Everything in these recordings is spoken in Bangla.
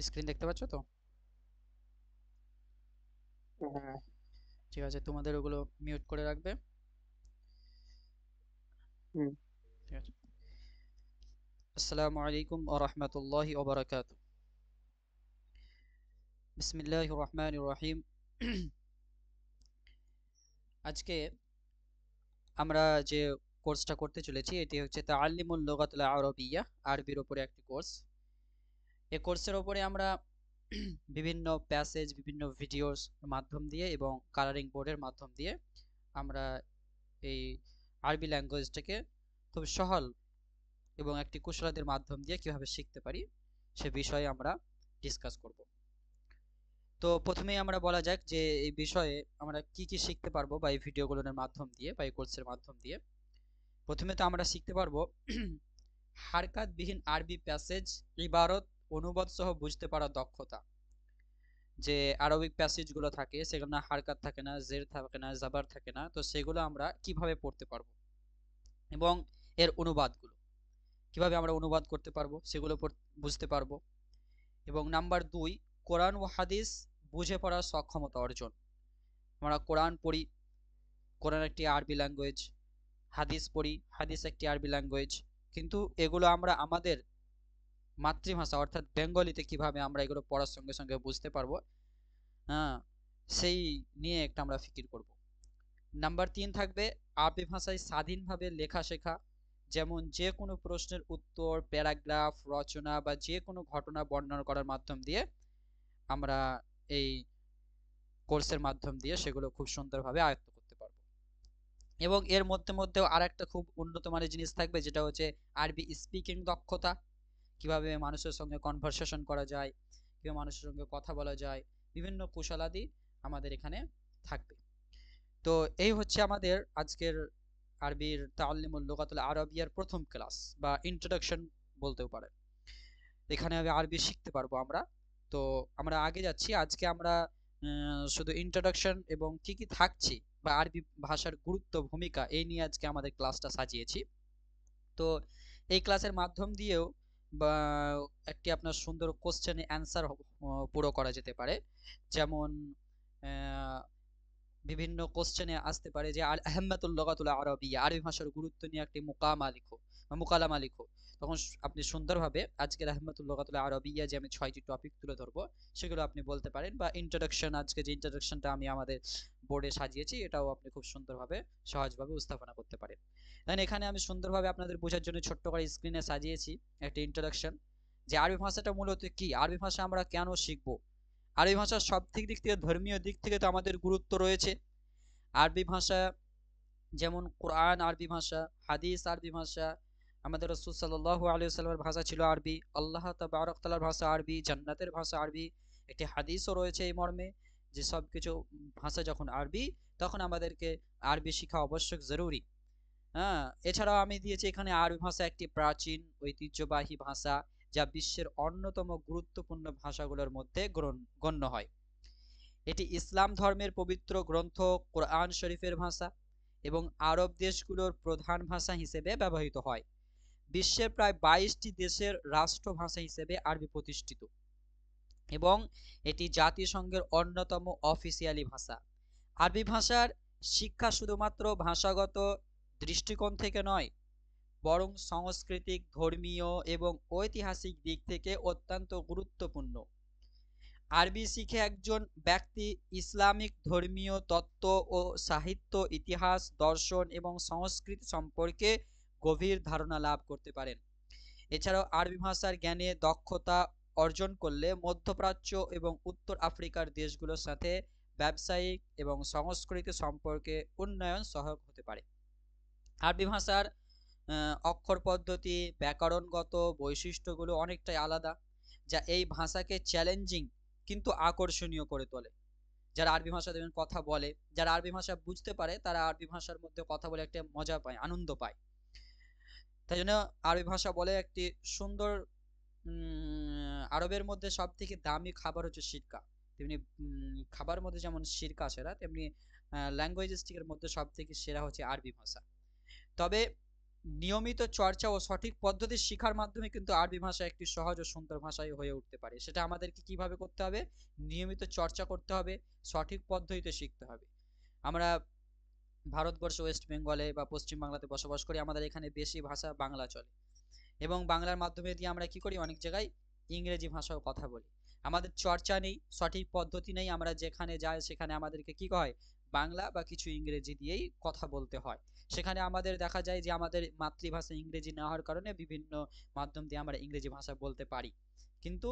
স্ক্রিন দেখতে পাচ্ছ তো? হ্যাঁ। ঠিক আছে, তোমাদের ওগুলো মিউট করে রাখবে। হুম। ঠিক আছে। আসসালামু আলাইকুম ওয়া রাহমাতুল্লাহি ওয়া বারাকাতুহু। বিসমিল্লাহির রহমানির রহিম। আজকে আমরা যে কোর্সটা করতে চলেছি এটি হচ্ছে তাআল্লুমুল লুগাতুল আরাবিয়্যাহ, আরবির উপরে একটি কোর্স। এই কোর্সের উপরে আমরা বিভিন্ন প্যাসেজ, বিভিন্ন ভিডিওর মাধ্যম দিয়ে এবং কালারিং বোর্ডের মাধ্যম দিয়ে আমরা এই আরবি ল্যাঙ্গুয়েজটাকে খুব সহল এবং একটি কুশলাদের মাধ্যম দিয়ে কিভাবে শিখতে পারি সে বিষয়ে আমরা ডিসকাস করব। তো প্রথমেই আমরা বলা যাক যে এই বিষয়ে আমরা কি কি শিখতে পারবো বা এই ভিডিওগুলোর মাধ্যম দিয়ে বা এই কোর্সের মাধ্যম দিয়ে। প্রথমে তো আমরা শিখতে পারবো হারকাতবিহীন আরবি প্যাসেজ, ইবারত, অনুবাদ সহ বুঝতে পারার দক্ষতা। যে আরবিক প্যাসেজ গুলো থাকে সেগুলো না হারকাত থাকে না, জের থাকে না, জাবার থাকে না, তো সেগুলো আমরা কিভাবে পড়তে পারবো এবং এর অনুবাদগুলো কিভাবে আমরা অনুবাদ করতে পারবো সেগুলো বুঝতে পারবো। এবং নাম্বার 2, কোরআন ও হাদিস বুঝে পড়ার সক্ষমতা অর্জন। আমরা কোরআন পড়ি, কোরআন একটি আরবি ল্যাঙ্গুয়েজ, হাদিস পড়ি, হাদিস একটি আরবি ল্যাঙ্গুয়েজ, কিন্তু এগুলো আমরা আমাদের মাতৃভাষা অর্থাৎ বেঙ্গলিতে কিভাবে আমরা এগুলো পড়ার সঙ্গে সঙ্গে বুঝতে পারবো, হ্যাঁ, সেই নিয়ে একটা আমরা ফিকির করব। নাম্বার 3 থাকবে আরবি ভাষায় স্বাধীনভাবে লেখা শেখা, যেমন যে কোনো প্রশ্নের উত্তর, প্যারাগ্রাফ রচনা বা যে কোনো ঘটনা বর্ণনা করার মাধ্যম দিয়ে আমরা এই কোর্সের মাধ্যম দিয়ে সেগুলো খুব সুন্দরভাবে আয়ত্ত করতে পারবো। এবং এর মধ্যে মধ্যেও আর একটা খুব উন্নত মানের জিনিস থাকবে, যেটা হচ্ছে আরবি স্পিকিং দক্ষতা। কিভাবে মানুষের সঙ্গে কনভারসেশন করা যায়, কিভাবে মানুষের সঙ্গে কথা বলা যায়, বিভিন্ন কুশলাদি আমাদের এখানে থাকবে। তো এই হচ্ছে আমাদের আজকের আরবির তাআল্লুমুল লুগাতুল আরাবিয়ার প্রথম ক্লাস বা ইন্ট্রোডাকশন বলতেও পারে। এখানে আমি আরবি শিখতে পারবো আমরা। তো আমরা আগে যাচ্ছি। আজকে আমরা শুধু ইন্ট্রোডাকশন এবং কি কি থাকছে বা আরবি ভাষার গুরুত্ব, ভূমিকা এই নিয়ে আজকে আমাদের ক্লাসটা সাজিয়েছি। তো এই ক্লাসের মাধ্যম দিয়েও বা একটি আপনার সুন্দর কোশ্চেনে অ্যান্সার পুরো করা যেতে পারে। যেমন আহ, বিভিন্ন কোশ্চেনে আসতে পারে যে আল আহম্মাতুল লগাতুল আরবিয়া, আরবি ভাষার গুরুত্ব নিয়ে একটি মুকামা লিখো বা মুকালামা লিখো। তখন আপনি সুন্দরভাবে আজকের আহম্মাতুল লগাতুল আরবিয়া যে আমি 6টি টপিক তুলে ধরবো সেগুলো আপনি বলতে পারেন। বা ইন্ট্রোডাকশন, আজকে যে ইন্ট্রোডাকশনটা আমি আমাদের বোর্ডে সাজিয়েছি এটাও আপনি খুব সুন্দরভাবে সহজভাবে উপস্থাপনা করতে পারেন। দেন এখানে আমি সুন্দরভাবে আপনাদের বোঝার জন্য ছোট্ট করে স্ক্রিনে সাজিয়েছি একটা ইন্ট্রোডাকশন, যে আরবি ভাষাটা মূলত কি, আরবি ভাষা আমরা কেন শিখবো। আরবি ভাষার সব দিক থেকে, ধর্মীয় দিক থেকে তো আমাদের গুরুত্ব রয়েছে। আরবি ভাষা যেমন কোরআন আরবি ভাষা, হাদিস আরবি ভাষা, আমাদের রাসূল সাল্লাল্লাহু আলাইহি ওয়াসাল্লামের ভাষা ছিল আরবি, আল্লাহ তাবারক তাআলার ভাষা আরবি, জান্নাতের ভাষা আরবি। একটি হাদিসও রয়েছে এই মর্মে যে সবকিছু ভাষা যখন আরবি তখন আমাদেরকে আরবি শেখা অবশ্যই জরুরি। হ্যাঁ, এছাড়াও আমি দিয়েছি এখানে আরবি ভাষা একটি প্রাচীন ঐতিহ্যবাহী ভাষা, যা বিশ্বের অন্যতম গুরুত্বপূর্ণ ভাষাগুলোর মধ্যে গণ্য হয়। এটি ইসলাম ধর্মের পবিত্র গ্রন্থ কোরআন শরীফের ভাষা এবং আরব দেশগুলোর প্রধান ভাষা হিসেবে ব্যবহৃত হয়। বিশ্বের প্রায় 22টি দেশের রাষ্ট্রভাষা হিসেবে আরবি প্রতিষ্ঠিত এবং এটি জাতিসংঘের অন্যতম অফিসিয়ালি ভাষা। আরবি ভাষার শিক্ষা শুধুমাত্র ভাষাগত দৃষ্টিকোণ থেকে নয়, বরং সাংস্কৃতিক, ধর্মীয় এবং ঐতিহাসিক দিক থেকে অত্যন্ত গুরুত্বপূর্ণ। আরবি শিখে একজন ব্যক্তি ইসলামিক ধর্মীয় তত্ত্ব ও সাহিত্য, ইতিহাস, দর্শন এবং সংস্কৃতি সম্পর্কে গভীর ধারণা লাভ করতে পারেন। এছাড়াও আরবি ভাষার জ্ঞানে দক্ষতা অর্জন করলে মধ্যপ্রাচ্য এবং উত্তর আফ্রিকার দেশগুলোর সাথে ব্যবসায়িক এবং সংস্কৃতি সম্পর্কে উন্নয়ন সহায়ক হতে পারে। আরবি ভাষার অক্ষর পদ্ধতি, ব্যাকরণগত বৈশিষ্ট্যগুলো অনেকটাই আলাদা, যা এই ভাষাকে চ্যালেঞ্জিং কিন্তু আকর্ষণীয় করে তোলে। যারা আরবি ভাষা দেখবেন কথা বলে, যারা আরবি ভাষা বুঝতে পারে তারা আরবি ভাষার মধ্যে কথা বলে একটা মজা পায়, আনন্দ পায়। তাই জন্য আরবি ভাষা বলে একটি সুন্দর, আরবের মধ্যে সব থেকে দামি খাবার হচ্ছে সিরকা। তেমনি খাবার মধ্যে যেমন সিরকা সেরা, তেমনি ল্যাঙ্গুয়েজের মধ্যে সব থেকে সেরা হচ্ছে আরবি ভাষা। তবে নিয়মিত চর্চা ও সঠিক পদ্ধতি শিক্ষার মাধ্যমে কিন্তু আরবি ভাষা একটি সহজ ও সুন্দর ভাষায় হয়ে উঠতে পারে। সেটা আমাদেরকে কিভাবে করতে হবে? নিয়মিত চর্চা করতে হবে, সঠিক পদ্ধতিতে শিখতে হবে। আমরা ভারতবর্ষ ওয়েস্ট বেঙ্গলে বা পশ্চিম বাংলাতে বসবাস করি, আমাদের এখানে বেশি ভাষা বাংলা চলে এবং বাংলার মাধ্যমে দিয়ে আমরা কি করি, অনেক জায়গায় ইংরেজি ভাষাও কথা বলি। আমাদের চর্চা নেই, সঠিক পদ্ধতি নেই, আমরা যেখানে যাই সেখানে আমাদেরকে কি হয়, বাংলা বা কিছু ইংরেজি দিয়েই কথা বলতে হয়। সেখানে আমাদের দেখা যায় যে আমাদের মাতৃভাষা ইংরেজি না হওয়ার কারণে বিভিন্ন মাধ্যম দিয়ে আমরা ইংরেজি ভাষা বলতে পারি, কিন্তু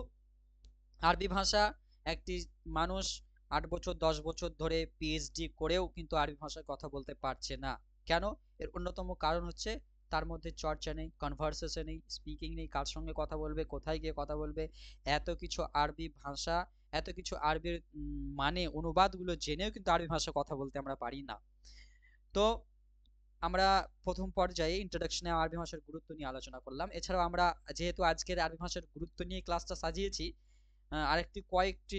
আরবি ভাষা একটি মানুষ 8 বছর 10 বছর ধরে পিএইচডি করেও কিন্তু আরবি ভাষায় কথা বলতে পারছে না। কেন? এর অন্যতম কারণ হচ্ছে তার মধ্যে চর্চা নেই, কনভারসেশন নেই, স্পিকিং নেই, কার সঙ্গে কথা বলবে, কোথায় গিয়ে কথা বলবে, এত কিছু আরবি ভাষা, এত কিছু আরবির মানে অনুবাদগুলো জেনেও কিন্তু আরবি ভাষা কথা বলতে আমরা পারি না। তো আমরা প্রথম পর্যায়ে ইন্ট্রোডাকশনে আরবি ভাষার গুরুত্ব নিয়ে আলোচনা করলাম। এছাড়াও আমরা যেহেতু আজকের আরবি ভাষার গুরুত্ব নিয়ে ক্লাসটা সাজিয়েছি, আরেকটি কয়েকটি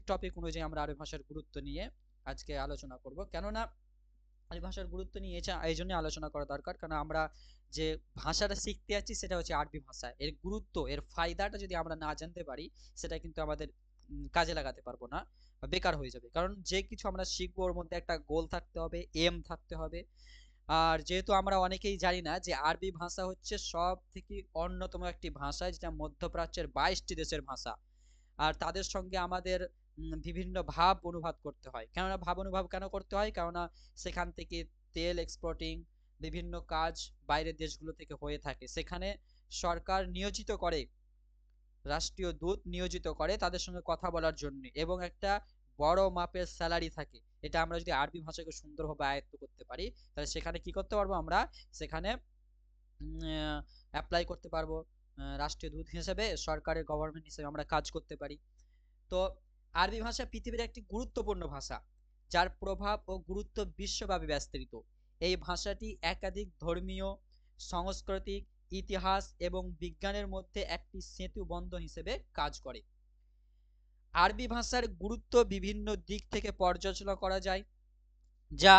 টপিক অনুযায়ী আমরা আরবি ভাষার গুরুত্ব নিয়ে আজকে আলোচনা করব। কেননা আরবি ভাষার গুরুত্ব নিয়ে এই জন্য আলোচনা করা দরকার, কারণ আমরা যে ভাষাটা শিখতে যাচ্ছি সেটা হচ্ছে আরবি ভাষা। এর গুরুত্ব, এর ফায়দাটা যদি আমরা না জানতে পারি, সেটা কিন্তু আমাদের কাজে লাগাতে পারবো না, বেকার হয়ে যাবে। কারণ যে কিছু আমরা শিখবো ওর মধ্যে একটা গোল থাকতে হবে, এম থাকতে হবে। আর যেহেতু আমরা অনেকেই জানি না যে আরবি ভাষা হচ্ছে সব থেকে অন্যতম একটি ভাষা, যেটা মধ্যপ্রাচ্যের 22টি দেশের ভাষা। আর তাদের সঙ্গে আমাদের বিভিন্ন ভাব অনুবাদ করতে হয়। কেননা ভাব অনুভব কেন করতে হয়? কেননা সেখান থেকে তেল এক্সপোর্টিং বিভিন্ন কাজ বাইরের দেশগুলো থেকে হয়ে থাকে। সেখানে সরকার নিয়োজিত করে, রাষ্ট্রীয় দূত নিয়োজিত করে তাদের সঙ্গে কথা বলার জন্য, এবং একটা বড় মাপের স্যালারি থাকে। এটা আমরা যদি আরবি ভাষাকে সুন্দরভাবে আয়ত্ত করতে পারি, তাহলে সেখানে কি করতে পারবো, আমরা সেখানে অ্যাপ্লাই করতে পারবো, রাষ্ট্রীয় দূত হিসেবে, সরকারের গভর্নমেন্ট হিসেবে আমরা কাজ করতে পারি। তো আরবি ভাষা পৃথিবীর একটি গুরুত্বপূর্ণ ভাষা, যার প্রভাব ও গুরুত্ব বিশ্বব্যাপী বিস্তৃত। এই ভাষাটি একাধিক ধর্মীয়, সাংস্কৃতিক, ইতিহাস এবং বিজ্ঞানের মধ্যে একটি সেতু বন্ধন হিসেবে কাজ করে। আরবি ভাষার গুরুত্ব বিভিন্ন দিক থেকে পর্যালোচনা করা যায়, যা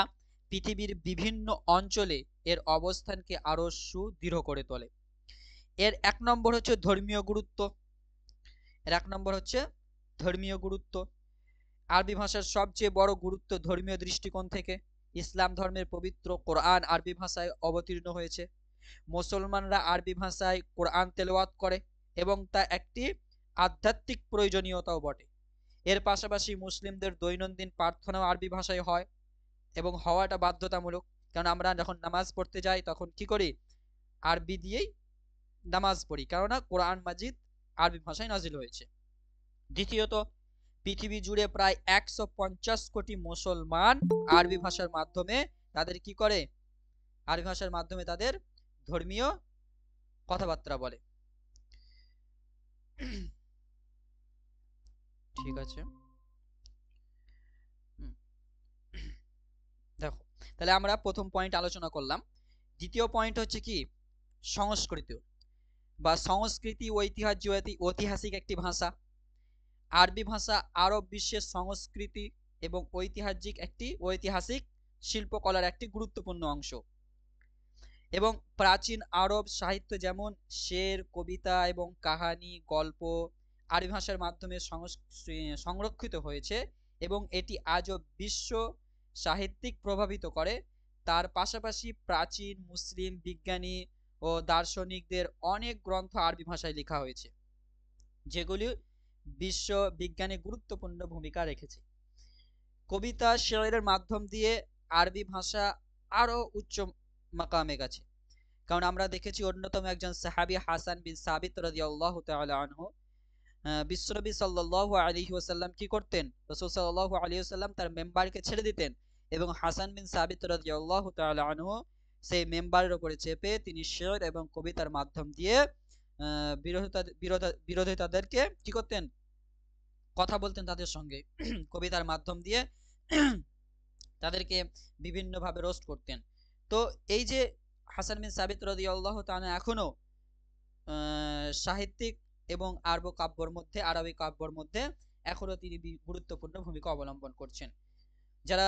পৃথিবীর বিভিন্ন অঞ্চলে এর অবস্থানকে আরো সুদৃঢ় করে তোলে। এর 1 নম্বর হচ্ছে ধর্মীয় গুরুত্ব। এর 1 নম্বর হচ্ছে ধর্মীয় গুরুত্ব। আরবি ভাষার সবচেয়ে বড় গুরুত্ব ধর্মীয় দৃষ্টিকোণ থেকে। ইসলাম ধর্মের পবিত্র কোরআন আরবি ভাষায় অবতীর্ণ হয়েছে। মুসলমানরা আরবি ভাষায় কোরআন তেলাওয়াত করে এবং তা একটি আধ্যাত্মিক প্রয়োজনীয়তাও বটে। এর পাশাপাশি মুসলিমদের দৈনন্দিন প্রার্থনাও আরবি ভাষায় হয় এবং হওয়াটা বাধ্যতামূলক। কারণ আমরা যখন নামাজ পড়তে যাই তখন কি করি, আরবি দিয়েই নামাজ পড়ি, কেননা কোরআন মাজিদ আরবি ভাষায় নাজিল হয়েছে। দ্বিতীয়ত, পৃথিবী জুড়ে প্রায় 150 কোটি মুসলমান আরবি ভাষার মাধ্যমে তাদের কি করে, আরবি ভাষার মাধ্যমে তাদের ধর্মীয় কথাবার্তা বলে। ঠিক আছে, দেখো, তাহলে আমরা প্রথম পয়েন্ট আলোচনা করলাম। দ্বিতীয় পয়েন্ট হচ্ছে কি, সংস্কৃতি বা সংস্কৃতি ঐতিহাসিক একটি ভাষা। আরবি ভাষা আরব বিশ্বের সংস্কৃতি এবং ঐতিহাসিক শিল্পকলার একটি গুরুত্বপূর্ণ অংশ। এবং প্রাচীন আরব সাহিত্য যেমন শের, কবিতা এবং কাহানি, গল্প আরবি ভাষার মাধ্যমে সংরক্ষিত হয়েছে এবং এটি আজও বিশ্ব সাহিত্যিক প্রভাবিত করে। তার পাশাপাশি প্রাচীন মুসলিম বিজ্ঞানী ও দার্শনিকদের অনেক গ্রন্থ আরবি ভাষায় লেখা হয়েছে, যেগুলি বিশ্ব বিজ্ঞানে গুরুত্বপূর্ণ ভূমিকা রেখেছে। কবিতা শেরের মাধ্যম দিয়ে আরবি ভাষা আরো উচ্চ মাকামে গেছে। কারণ আমরা দেখেছি অন্যতম একজন সাহাবী হাসান বিন সাবিত রাদিয়াল্লাহু তাআলা আনহু, বিশ্বনবী সাল্লাল্লাহু আলাইহি ওয়াসাল্লাম কি করতেন, রাসূল সাল্লাল্লাহু আলাইহি ওয়াসাল্লাম তার মেম্বারকে ছেড়ে দিতেন এবং হাসান বিন সাবিত রাদিয়াল্লাহু তাআলা আনহু সেই মেম্বারের উপরে চেপে তিনি শের এবং কবিতার মাধ্যম দিয়ে বিরোধিতাদেরকে কি করতেন, কথা বলতেন তাদের সঙ্গে কবিতার মাধ্যম দিয়ে তাদেরকে বিভিন্নভাবে রোস্ট করতেন। তো এই যে হাসান বিন সাবিত রাদিয়াল্লাহু তাআলা এখনো সাহিত্যিক এবং আরবি কাব্যর মধ্যে এখনো তিনি গুরুত্বপূর্ণ ভূমিকা অবলম্বন করছেন। যারা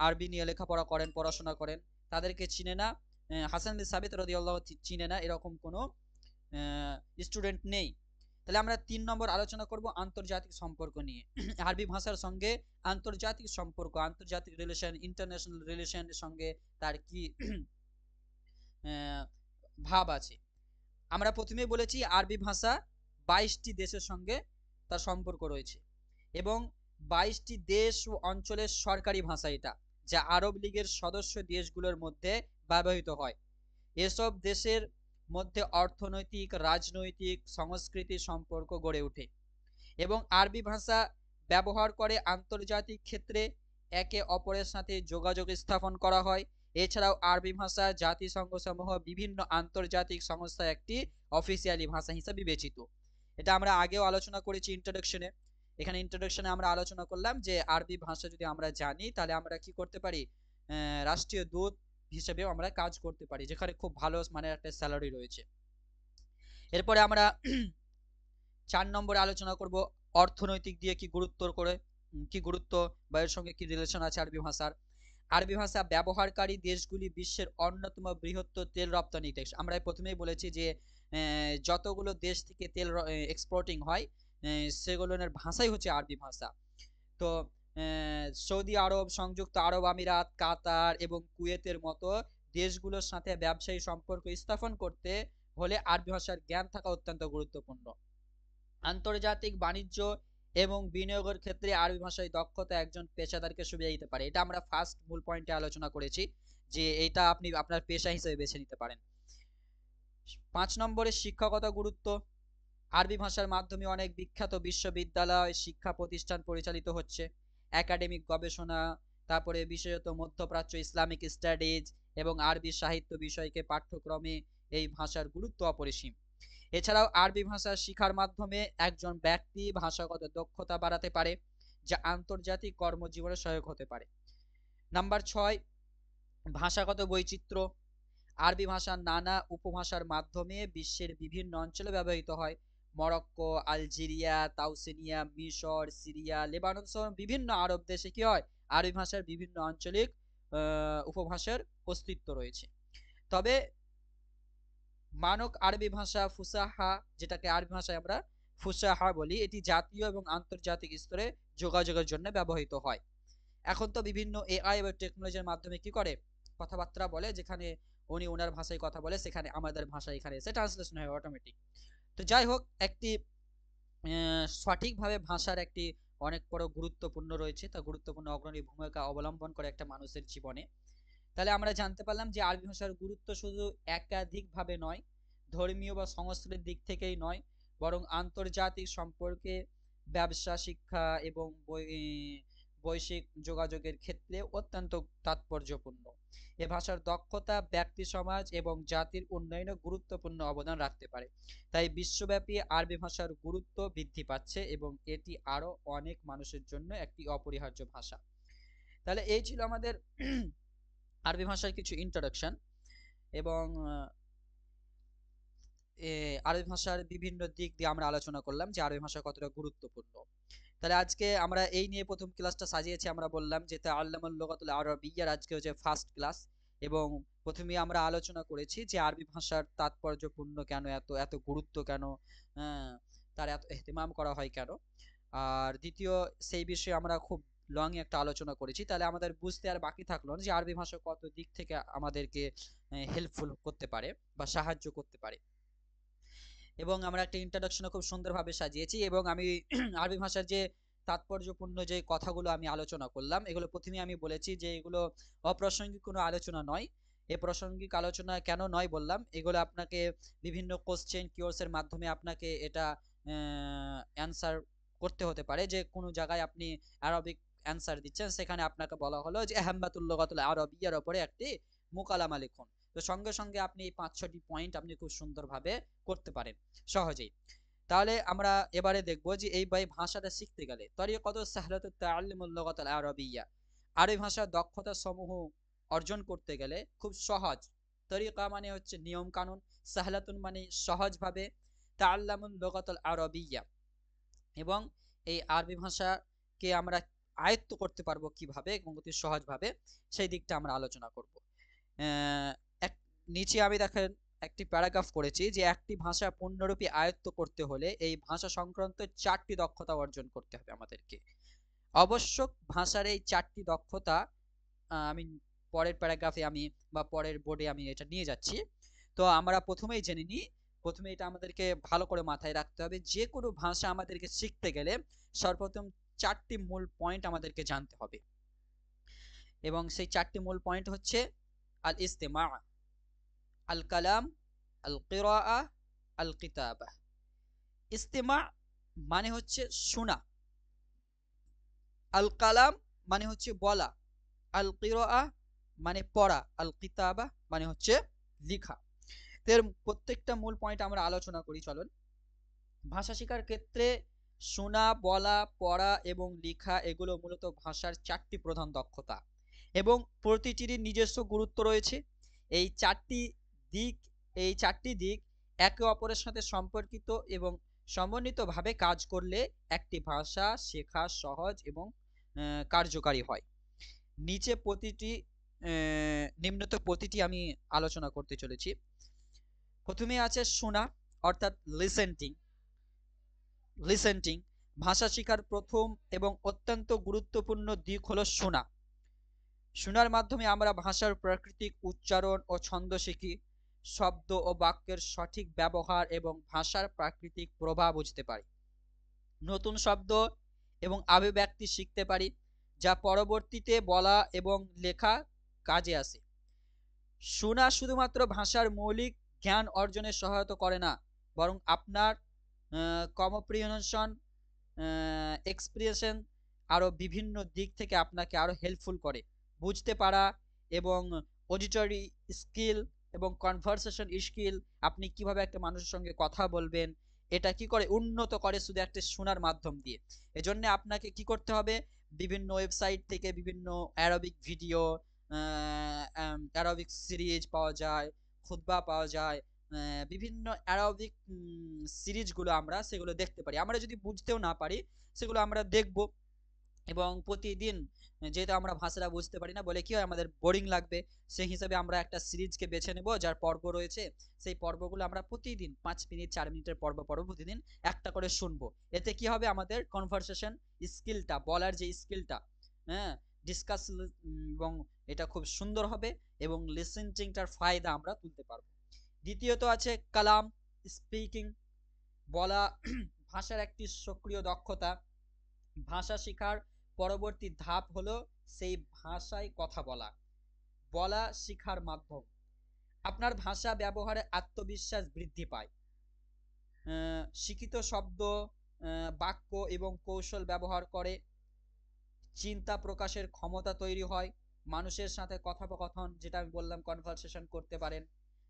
আরবি নিয়ে লেখাপড়া করেন, পড়াশোনা করেন, তাদেরকে চিনে না, হাসান বিন সাবিত রাদিয়াল্লাহু চিনে না এরকম কোনো স্টুডেন্ট নেই। তাহলে আমরা 3 নম্বর আলোচনা করব আন্তর্জাতিক সম্পর্ক নিয়ে। আরবি ভাষার সঙ্গে আন্তর্জাতিক সম্পর্ক, আন্তর্জাতিক রিলেশন, ইন্টারন্যাশনাল রিলেশনের সঙ্গে তার কি ভাব আছে। আমরা প্রথমেই বলেছি আরবি ভাষা 22টি দেশের সঙ্গে তার সম্পর্ক রয়েছে এবং 22টি দেশ ও অঞ্চলের সরকারি ভাষা এটা, যা আরব লীগের সদস্য দেশগুলোর মধ্যে ব্যবহৃত হয়। এসব দেশের মধ্যে অর্থনৈতিক, রাজনৈতিক, সাংস্কৃতিক সম্পর্ক গড়ে ওঠে এবং আরবি ভাষা ব্যবহার করে আন্তর্জাতিক ক্ষেত্রে একে অপরের সাথে যোগাযোগ স্থাপন করা হয়। এছাড়াও আরবি ভাষা জাতিসংঘ সমূহ বিভিন্ন আন্তর্জাতিক সংস্থার একটি অফিসিয়ালি ভাষা হিসেবে বিবেচিত। এটা আমরা আগেও আলোচনা করেছি ইন্ট্রোডাকশনে। এখানে ইন্ট্রোডাকশনে আমরা আলোচনা করলাম যে আরবি ভাষা যদি আমরা জানি তাহলে আমরা কি করতে পারি, রাষ্ট্রীয় দূত হিসেবেও আমরা কাজ করতে পারি, যেখানে খুব ভালো মানের একটা স্যালারি রয়েছে। এরপরে আমরা 4 নম্বরে আলোচনা করব অর্থনৈতিক দিয়ে কি গুরুত্ব বা এর সঙ্গে কি রিলেশন আছে আরবি ভাষার। আরবি ভাষা ব্যবহারকারী দেশগুলি বিশ্বের অন্যতম বৃহত্তর তেল রপ্তানি দেশ। আমরা প্রথমেই বলেছি যে যতগুলো দেশ থেকে তেল এক্সপোর্টিং হয় সেগুলোর ভাষাই হচ্ছে আরবি ভাষা। তো সৌদি আরব, সংযুক্ত আরব আমিরাত, কাতার এবং কুয়েতের মতো দেশগুলোর সাথে ব্যবসায়ী সম্পর্ক স্থাপন করতে হলে আরবি ভাষার জ্ঞান থাকা অত্যন্ত গুরুত্বপূর্ণ। আন্তর্জাতিক বাণিজ্য এবং বিনিয়োগের ক্ষেত্রে আরবি ভাষায় দক্ষতা একজন পেশাদারকে সুবিধা দিতে পারে। এটা আমরা ফার্স্ট মূল পয়েন্টে আলোচনা করেছি যে এটা আপনি আপনার পেশা হিসেবে বেছে নিতে পারেন। 5 নম্বরে শিক্ষাগত গুরুত্ব। আরবি ভাষার মাধ্যমে অনেক বিখ্যাত বিশ্ববিদ্যালয়, শিক্ষা প্রতিষ্ঠান পরিচালিত হচ্ছে। একাডেমিক গবেষণা, তারপরে বিশেষত মধ্যপ্রাচ্য, ইসলামিক স্টাডিজ এবং আরবি সাহিত্য বিষয়কে পাঠ্যক্রমে এই ভাষার গুরুত্ব অপরিসীম। এছাড়াও আরবি ভাষা শিখার মাধ্যমে একজন ব্যক্তি ভাষাগত দক্ষতা বাড়াতে পারে, যা আন্তর্জাতিক কর্মজীবনে সহায়ক হতে পারে। নাম্বার 6, ভাষাগত বৈচিত্র্য। আরবি ভাষা নানা উপভাষার মাধ্যমে বিশ্বের বিভিন্ন অঞ্চলে ব্যবহৃত হয়। মরক্কো, আলজেরিয়া, তাউসেনিয়া, মিশর, সিরিয়া, লেবানন সহ বিভিন্ন আরব দেশে কি হয়, আরবি ভাষার বিভিন্ন আঞ্চলিক উপভাষার অস্তিত্ব রয়েছে। তবে মানক আরবি ভাষা ফুসাহা, যেটাকে আরবি ভাষায় আমরা ফুসাহা বলি, এটি জাতীয় এবং আন্তর্জাতিক স্তরে যোগাযোগের জন্য ব্যবহৃত হয়। এখন তো বিভিন্ন এআই এবং টেকনোলজির মাধ্যমে কি করে কথাবার্তা বলে, যেখানে উনি ওনার ভাষায় কথা বলে, সেখানে আমাদের ভাষা এখানে এসে ট্রান্সলেশন হয় অটোমেটিক। তো যাই হোক, একটি সঠিকভাবে ভাষার একটি অনেক বড় গুরুত্বপূর্ণ রয়েছে, তা গুরুত্বপূর্ণ অগ্রণী ভূমিকা অবলম্বন করে একটা মানুষের জীবনে। তাহলে আমরা জানতে পারলাম যে আরবি ভাষার গুরুত্ব শুধু একাধিকভাবে নয়, ধর্মীয় বা সংস্কৃতির দিক থেকেই নয়, বরং আন্তর্জাতিক সম্পর্কে, ব্যবসা, শিক্ষা এবং বৈশ্বিক যোগাযোগের ক্ষেত্রে অত্যন্ত তাৎপর্যপূর্ণ। এ ভাষার দক্ষতা ব্যক্তি সমাজ এবং জাতির উন্নয়নে গুরুত্বপূর্ণ অবদান রাখতে পারে। তাই বিশ্বব্যাপী আরবি ভাষার গুরুত্ব বৃদ্ধি পাচ্ছে এবং এটি আরো অনেক মানুষের জন্য একটি অপরিহার্য ভাষা। তাহলে এই ছিল আমাদের আরবি ভাষার কিছু ইন্ট্রোডাকশন এবং আরবি ভাষার বিভিন্ন দিক দিয়ে আমরা আলোচনা করলাম যে আরবি ভাষা কতটা গুরুত্বপূর্ণ। তাহলে আজকে আমরা এই নিয়ে প্রথম ক্লাসটা সাজিয়েছি। আমরা বললাম যে তাআল্লুমুল লুগাতুল আরাবিয়্যার আজকে হচ্ছে ফার্স্ট ক্লাস এবং প্রথমেই আমরা আলোচনা করেছি যে আরবি ভাষার তাৎপর্যপূর্ণ কেন, এত এত গুরুত্ব কেন, তার এত ইহতিমাম করা হয় কেন, আর দ্বিতীয় সেই বিষয়ে আমরা খুব লং একটা আলোচনা করেছি। তাহলে আমাদের বুঝতে আর বাকি থাকলো না যে আরবি ভাষা কত দিক থেকে আমাদেরকে হেল্পফুল করতে পারে বা সাহায্য করতে পারে। এবং আমরা একটা ইন্ট্রোডাকশন খুব সুন্দরভাবে সাজিয়েছি এবং আমি আরবি ভাষার যে তাৎপর্যপূর্ণ যে কথাগুলো আমি আলোচনা করলাম, এগুলো প্রথমে আমি বলেছি যে এগুলো অপ্রাসঙ্গিক কোনো আলোচনা নয়। এই প্রাসঙ্গিক আলোচনা কেন নয় বললাম, এগুলো আপনাকে বিভিন্ন কোশ্চেন কিওর্সের মাধ্যমে আপনাকে এটা অ্যান্সার করতে হতে পারে। যে কোনো জায়গায় আপনি আরবিক অ্যান্সার দিচ্ছেন, সেখানে আপনাকে বলা হলো যে আহম্মাতুল লুগাতুল আরাবিয়্যার উপরে একটি মুকালামা লিখুন, তো সঙ্গে সঙ্গে আপনি এই 5-6টি পয়েন্ট আপনি খুব সুন্দরভাবে করতে পারেন সহজেই। তাহলে আমরা এবারে দেখব যে এই ভাষাটা শিখতে গেলে তরিকাতু সাহলাতুত তাআল্লুমুল লুগাতুল আরাবিয়্যা, আরবি ভাষার দক্ষতা সমূহ অর্জন করতে গেলে খুব সহজ। তরিকা মানে হচ্ছে নিয়ম কানুন, সাহলাতুন মানে সহজভাবে, তাআল্লুমুল লুগাতুল আরাবিয়্যা এবং এই আরবি ভাষাকে আমরা আয়ত্ত করতে পারবো কিভাবে এবং অতি সহজভাবে, সেই দিকটা আমরা আলোচনা করব। নিচে আমি দেখেন একটি প্যারাগ্রাফ করেছি যে একটি ভাষা পূর্ণরূপে আয়ত্ত করতে হলে এই ভাষা সংক্রান্ত 4টি দক্ষতা অর্জন করতে হবে আমাদেরকে। অবশ্য ভাষার এই 4টি দক্ষতা আমি পরের প্যারাগ্রাফে আমি বা পরের বোর্ডে আমি এটা নিয়ে যাচ্ছি। তো আমরা প্রথমেই জেনে নিই, প্রথমে এটা আমাদেরকে ভালো করে মাথায় রাখতে হবে, যে কোনো ভাষা আমাদেরকে শিখতে গেলে সর্বপ্রথম 4টি মূল পয়েন্ট আমাদেরকে জানতে হবে, এবং সেই 4টি মূল পয়েন্ট হচ্ছে আল ইস্তেমা, আল কালাম, আল কিরাআ, আল কিতাবা। ইস্তেমা মানে হচ্ছে শোনা, আল কালাম মানে হচ্ছে বলা, আল কিরাআ মানে পড়া, আল কিতাবা মানে হচ্ছে লেখা। এর প্রত্যেকটা মূল পয়েন্ট আমরা আলোচনা করি চলুন। ভাষা শেখার ক্ষেত্রে শোনা, বলা, পড়া এবং লেখা এগুলো মূলত ভাষার 4টি প্রধান দক্ষতা, এবং প্রতিটিরই নিজস্ব গুরুত্ব রয়েছে। এই 4টি দিক এই 4টি দিক একে অপরের সাথে সম্পর্কিত এবং সমন্বিতভাবে কাজ করলে একটি ভাষা শেখা সহজ এবং কার্যকারী হয়। নিচে প্রতিটি নিম্নত প্রতিটি আমি আলোচনা করতে চলেছি। প্রথমে আছে শোনা অর্থাৎ লিসেন্টিং। ভাষা শেখার প্রথম এবং অত্যন্ত গুরুত্বপূর্ণ দিক হলো শোনা। শোনার মাধ্যমে আমরা ভাষার প্রাকৃতিক উচ্চারণ ও ছন্দ শিখি, শব্দ ও বাক্যের সঠিক ব্যবহার এবং ভাষার প্রাকৃতিক প্রভাব বুঝতে পারি, নতুন শব্দ এবং অভিব্যক্তি শিখতে পারি, যা পরবর্তীতে বলা এবং লেখা কাজে আসে। শোনা শুধুমাত্র ভাষার মৌলিক জ্ঞান অর্জনে সহায়তা করে না, বরং আপনার কম্প্রিহেনশন, এক্সপ্রেশন আরও বিভিন্ন দিক থেকে আপনাকে আরও হেল্পফুল করে। বুঝতে পারা এবং অডিটরি স্কিল এবং কনভারসেশন স্কিল, আপনি কিভাবে একটা মানুষের সঙ্গে কথা বলবেন, এটা কি করে উন্নত করে শুধু একটা শোনার মাধ্যম দিয়ে। এজন্য আপনাকে কি করতে হবে, বিভিন্ন ওয়েবসাইট থেকে বিভিন্ন অ্যারাবিক ভিডিও, অ্যারাবিক সিরিজ পাওয়া যায়, খুতবা পাওয়া যায়, বিভিন্ন অ্যারাবিক সিরিজগুলো আমরা সেগুলো দেখতে পারি। আমরা যদি বুঝতেও না পারি সেগুলো আমরা দেখব, এবং প্রতিদিন, যেহেতু আমরা ভাষাটা বুঝতে পারি না বলে কি হয় আমাদের বোরিং লাগবে, সেই হিসাবে আমরা একটা সিরিজকে বেছে নেব যার পর্ব রয়েছে, সেই পর্বগুলো আমরা প্রতিদিন 5 মিনিট 4 মিনিটের পর্ব প্রতিদিন একটা করে শুনবো। এতে কি হবে, আমাদের কনভারসেশন স্কিলটা, বলার যে স্কিলটা, হ্যাঁ, ডিসকাস, এবং এটা খুব সুন্দর হবে এবং লিসেনিংটার ফায়দা আমরা তুলতে পারবো। দ্বিতীয়ত আছে কালাম, স্পিকিং, বলা ভাষার একটি সক্রিয় দক্ষতা। ভাষা শেখার পরবর্তী ধাপ হলো সেই ভাষায় কথা বলা। বলা শেখার মাধ্যম আপনার ভাষা ব্যবহারে আত্মবিশ্বাস বৃদ্ধি পায়, শিক্ষিত শব্দ, বাক্য এবং কৌশল ব্যবহার করে চিন্তা প্রকাশের ক্ষমতা তৈরি হয়, মানুষের সাথে কথোপকথন, যেটা আমি বললাম কনভারসেশন করতে পারেন,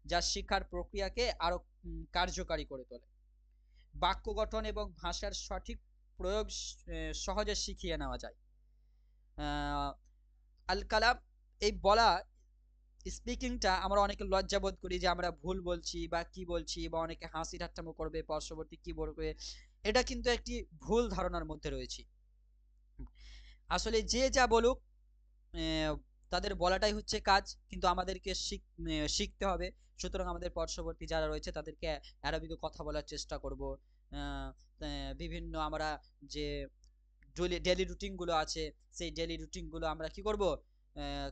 যা শিক্ষার প্রক্রিয়াকে আরো কার্যকারী করে তোলে। বাক্য গঠন এবং ভাষার সঠিক প্রয়োগ সহজে শিখিয়ে নেওয়া যায়। আল কালাম, এই বলা স্পিকিংটা আমরা অনেকে লজ্জা বোধ করি যে আমরা ভুল বলছি বা কি বলছি, বা অনেকে হাসি ঠাট্টামো করবে, পার্শ্ববর্তী কি বলবে, এটা কিন্তু একটি ভুল ধারণার মধ্যে রয়েছে। আসলে যে যা বলুক, তাদের বলাটাই হচ্ছে কাজ, কিন্তু আমাদেরকে শিখতে হবে। সুতরাং আমাদের পার্শ্ববর্তী যারা রয়েছে তাদেরকে অ্যারাবিকে কথা বলার চেষ্টা করব। বিভিন্ন আমরা যে ডেলি রুটিনগুলো আছে, সেই ডেলি রুটিনগুলো আমরা কি করব,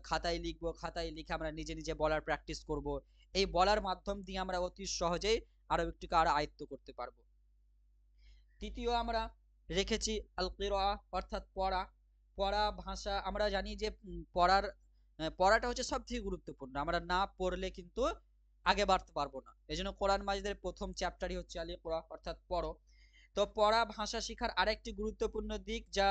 খাতায় লিখবো, খাতায় লিখে আমরা নিজে নিজে বলার প্র্যাকটিস করব। এই বলার মাধ্যম দিয়ে আমরা অতি সহজেই আরবিকটিকে আরো আয়ত্ত করতে পারবো। তৃতীয় আমরা রেখেছি আল কিরাআ অর্থাৎ পড়া। পড়া ভাষা, আমরা জানি যে পড়াটা হচ্ছে সব থেকে গুরুত্বপূর্ণ, আমরা না পড়লে কিন্তু আগে বাড়তে পারবো না। এই জন্য কোরআন মাজিদের প্রথম চ্যাপ্টারই হচ্ছে আল ইকরা অর্থাৎ পড়ো। তো পড়া ভাষা শেখার আরেকটি গুরুত্বপূর্ণ দিক, যা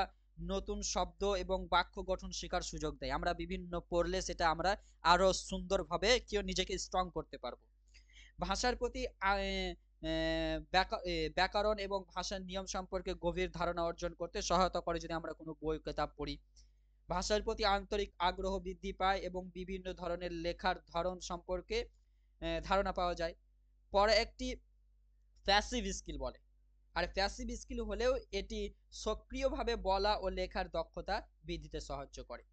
নতুন শব্দ এবং বাক্য গঠন শেখার সুযোগ দেয়। আমরা বিভিন্ন পড়লে সেটা আমরা আরো সুন্দরভাবে কেউ নিজেকে স্ট্রং করতে পারবো। ভাষার প্রতি ব্যাকরণ এবং ভাষার নিয়ম সম্পর্কে গভীর ধারণা অর্জন করতে সহায়তা করে যদি আমরা কোনো বই কিতাব পড়ি। ভাষার প্রতি আন্তরিক আগ্রহ বৃদ্ধি পায় এবং বিভিন্ন ধরনের লেখার ধরন সম্পর্কে ধারণা পাওয়া যায়। পরে একটি প্যাসিভ স্কিল বলে, আর প্যাসিভ স্কিল হলেও এটি সক্রিয়ভাবে বলা ও লেখার দক্ষতা বৃদ্ধিতে সাহায্য করে।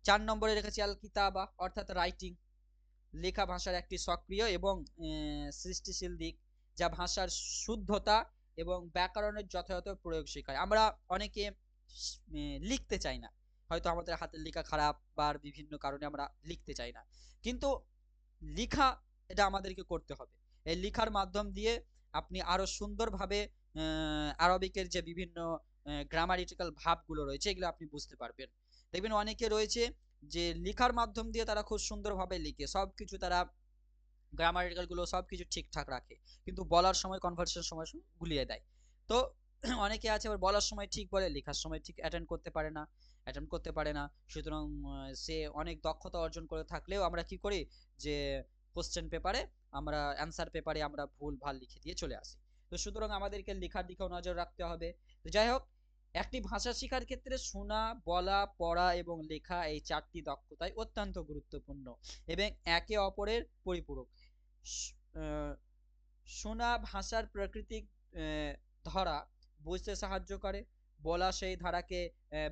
4 নম্বরে রেখেছি আল কিতাবা অর্থাৎ রাইটিং। লেখা ভাষার একটি সক্রিয় এবং সৃষ্টিশীল দিক, যা ভাষার শুদ্ধতা এবং ব্যাকরণের যথাযথ প্রয়োগ শেখায়। আমরা অনেকে লিখতে চাই না, হয়তো আমাদের হাতের লেখা খারাপ বা বিভিন্ন কারণে আমরা লিখতে চাই না, কিন্তু লিখা এটা আমাদেরকে করতে হবে। এই লিখার মাধ্যম দিয়ে আপনি আরো সুন্দরভাবে আরবিকের যে বিভিন্ন গ্রামারিটিক্যাল ভাবগুলো রয়েছে এগুলো আপনি বুঝতে পারবেন। দেখবেন অনেকে রয়েছে যে লিখার মাধ্যম দিয়ে তারা খুব সুন্দরভাবে লিখে সবকিছু, তারা গ্রামারিক্যাল গুলো সবকিছু ঠিকঠাক রাখে, কিন্তু বলার সময় কনভারসেশন সময় গুলিয়ে দেয়। তো অনেকে আছে আবার বলার সময় ঠিক বলে, লেখার সময় ঠিক অ্যাটেন্ড করতে পারে না। সুতরাং সে অনেক দক্ষতা অর্জন করে থাকলেও আমরা কি করি যে কোশ্চেন পেপারে, আমরা অ্যান্সার পেপারে আমরা ভুল ভাল লিখে দিয়ে চলে আসি। তো সুতরাং আমাদেরকে লেখার দিকেও নজর রাখতে হবে। তো যাই হোক, একটি ভাষা শেখার ক্ষেত্রে শোনা, বলা, পড়া এবং লেখা এই চারটি দক্ষতাই অত্যন্ত গুরুত্বপূর্ণ এবং একে অপরের পরিপূরক। শোনা ভাষার প্রাকৃতিক ধরা বুঝতে সাহায্য করে, বলা সেই ধারাকে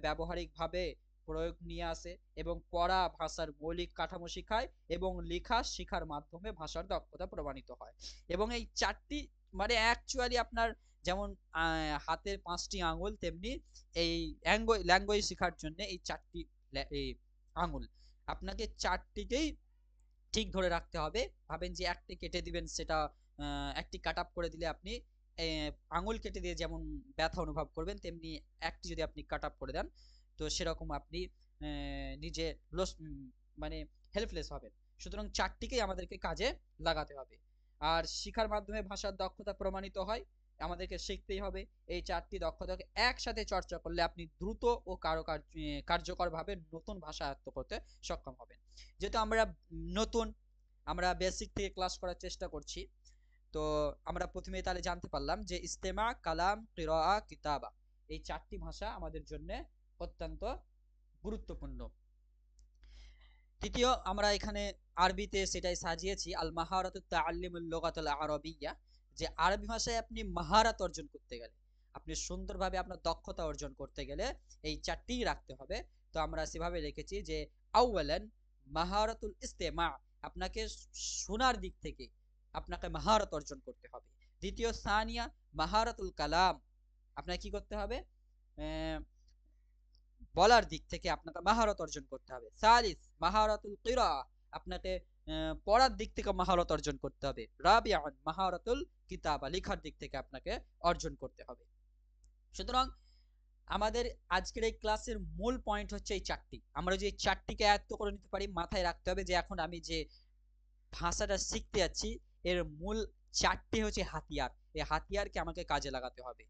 ব্যবহারিকভাবে প্রয়োগ নিয়ে আসে, এবং পড়া ভাষার মৌলিক কাঠামো শেখায়, এবং লেখা শেখার মাধ্যমে ভাষার দক্ষতা প্রমাণিত হয়। এবং এই চারটি মানে অ্যাকচুয়ালি আপনার যেমন হাতের 5টি আঙুল, তেমনি এই ল্যাঙ্গুয়েজ শেখার জন্য এই চারটি এই আঙুল আপনাকে চারটিকেই ঠিক ধরে রাখতে হবে। ভাবেন যে একটি কেটে দিবেন, সেটা একটি কাট আপ করে দিলে আপনি আঙুল কেটে দিয়ে যেমন ব্যথা অনুভব করবেন, তেমনি একটি যদি আপনি কাট আপ করে দেন তো সেরকম আপনি নিজে মানে হেল্পলেস হবেন। সুতরাং চারটিকেই আমাদেরকে কাজে লাগাতে হবে। আর শিক্ষার মাধ্যমে ভাষার দক্ষতা প্রমাণিত হয়, আমাদেরকে শিখতেই হবে। এই চারটি দক্ষতাকে একসাথে চর্চা করলে আপনি দ্রুত ও কার্যকরভাবে নতুন ভাষা আয়ত্ত করতে সক্ষম হবেন। যেহেতু আমরা নতুন, আমরা বেসিক থেকে ক্লাস করার চেষ্টা করছি, তো আমরা প্রথমেই তাহলে জানতে পারলাম যে ইস্তেমা, কালাম, কিরাআ, কিতাবা এই চারটি ভাষা আমাদের জন্য অত্যন্ত গুরুত্বপূর্ণ। তৃতীয়, আমরা এখানে আরবিতে সেটাই সাজিয়েছি আল মাহারাতুত তাআল্লুমুল লুগাতুল আরাবিয়্যা, যে আরবি ভাষায় আপনি মাহারাত অর্জন করতে গেলে, আপনি সুন্দরভাবে আপনার দক্ষতা অর্জন করতে গেলে এই চারটিই রাখতে হবে। তো আমরা সেভাবে রেখেছি যে আউয়ালান মাহারাতুল ইস্তেমা, আপনাকে শোনার দিক থেকে আপনাকে মাহারত অর্জন করতে হবে। দ্বিতীয়, সানিয়া মাহারাতুল কালাম, আপনাকে কি করতে হবে, বলার দিক থেকে আপনাকে মাহারত অর্জন করতে হবে। সালিস মাহারাতুল কিরাআ, আপনাকে পড়ার দিক থেকে মাহারত অর্জন করতে হবে। রাবিআন মাহারাতুল কিতাবা, লেখার দিক থেকে আপনাকে অর্জন করতে হবে। সুতরাং আমাদের আজকের এই ক্লাসের মূল পয়েন্ট হচ্ছে এই চারটি। আমরা যে চারটিকে আয়ত্ত করে নিতে পারি, মাথায় রাখতে হবে যে এখন আমি যে ভাষাটা শিখতে যাচ্ছি এর মূল চারটি হচ্ছে হাতিয়ার, এই হাতিয়ারকে আমাকে কাজে লাগাতে হবে।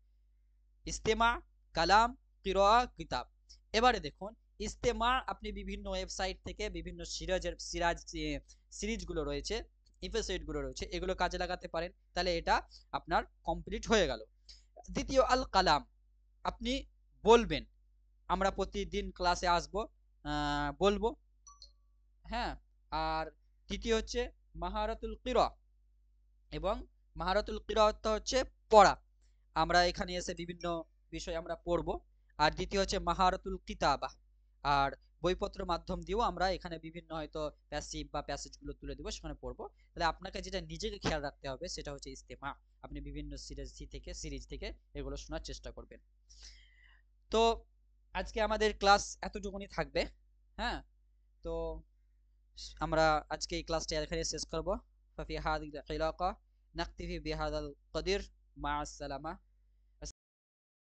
ইস্তেমা, কালাম, কিরাআ, কিতাব। এবারে দেখুন, ইস্তেমা আপনি বিভিন্ন ওয়েবসাইট থেকে বিভিন্ন সিরিজগুলো রয়েছে, এপিসোডগুলো রয়েছে, এগুলো কাজে লাগাতে পারেন, তাহলে এটা আপনার কমপ্লিট হয়ে গেল। দ্বিতীয়, আল কালাম, আপনি বলবেন, আমরা প্রতিদিন ক্লাসে আসব, বলবো, হ্যাঁ। আর তৃতীয় হচ্ছে মাহারাতুল কিরা, এবং মাহারাতুল কিরাত হচ্ছে পড়া, আমরা এখানে এসে বিভিন্ন বিষয় আমরা পড়বো। আর দ্বিতীয় হচ্ছে মাহারাতুল কিতাবা, আর বইপত্র মাধ্যম দিয়েও আমরা এখানে বিভিন্ন হয়তো প্যাসিভ বা প্যাসেজগুলো তুলে দিব, সেখানে পড়বো। তাহলে আপনাকে যেটা নিজেকে খেয়াল রাখতে হবে সেটা হচ্ছে ইস্তেমা, আপনি বিভিন্ন সিরিজ থেকে এগুলো শোনার চেষ্টা করবেন। তো আজকে আমাদের ক্লাস এতটুকুনি থাকবে, হ্যাঁ। তো আমরা আজকে এই ক্লাসটা এখানে শেষ করব। ফাফি হাদিল ইলাকা নাকতিফি বিহাদাল কদির, মা আসসালামা।